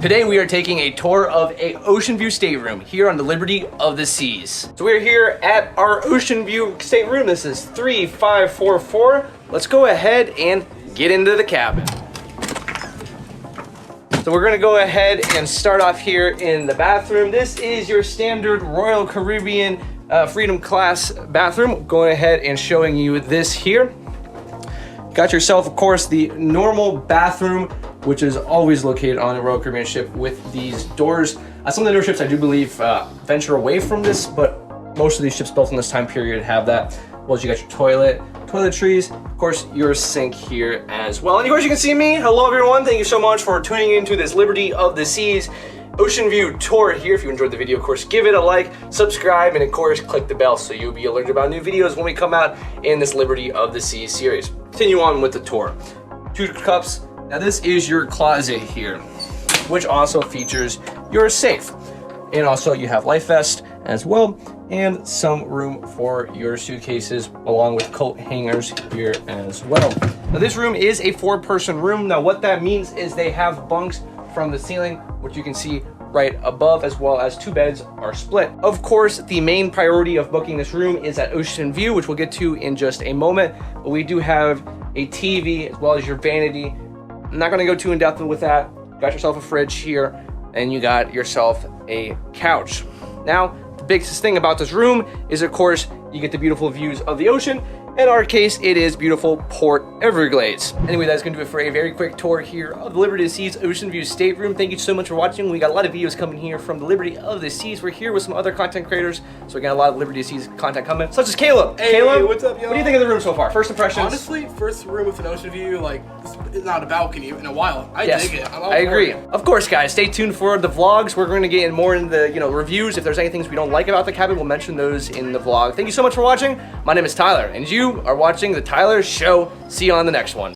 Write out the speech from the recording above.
Today we are taking a tour of a Oceanview stateroom here on the Liberty of the Seas. So we're here at our Oceanview stateroom. This is 3544. Let's go ahead and get into the cabin. So we're gonna go ahead and start off here in the bathroom. This is your standard Royal Caribbean Freedom Class bathroom. Going ahead and showing you this here. Got yourself, of course, the normal bathroom, which is always located on a Royal Caribbean ship with these doors. Some of the newer ships, I do believe, venture away from this, but most of these ships built in this time period have that. Well, you got your toiletries, of course, your sink here as well. And of course, you can see me. Hello, everyone. Thank you so much for tuning into this Liberty of the Seas Oceanview tour here. If you enjoyed the video, of course, give it a like, subscribe, and of course, click the bell so you'll be alerted about new videos when we come out in this Liberty of the Seas series. Continue on with the tour. 2 cups. Now this is your closet here, which also features your safe. And also you have life vest as well, and some room for your suitcases along with coat hangers here as well. Now this room is a 4-person room. Now what that means is they have bunks from the ceiling, which you can see right above, as well as 2 beds are split. Of course, the main priority of booking this room is at Oceanview, which we'll get to in just a moment. But we do have a TV as well as your vanity. I'm not gonna go too in depth with that. Got yourself a fridge here, and you got yourself a couch. Now, the biggest thing about this room is, of course, you get the beautiful views of the ocean. In our case, it is beautiful Port Everglades. Anyway, that's gonna do it for a very quick tour here of the Liberty of the Seas Oceanview stateroom. Thank you so much for watching. We got a lot of videos coming here from the Liberty of the Seas. We're here with some other content creators, so we got a lot of Liberty of the Seas content coming, such as Caleb. Hey, Caleb, what's up, y'all? What do you think of the room so far? First impressions? Honestly, first room with an ocean view, like, it's not a balcony in a while. I dig it. I agree. Of course, guys, stay tuned for the vlogs. We're going to get more into the reviews. If there's any things we don't like about the cabin, we'll mention those in the vlog. Thank you so much for watching. My name is Tyler, and you are watching The Tyler Show. See you on the next one.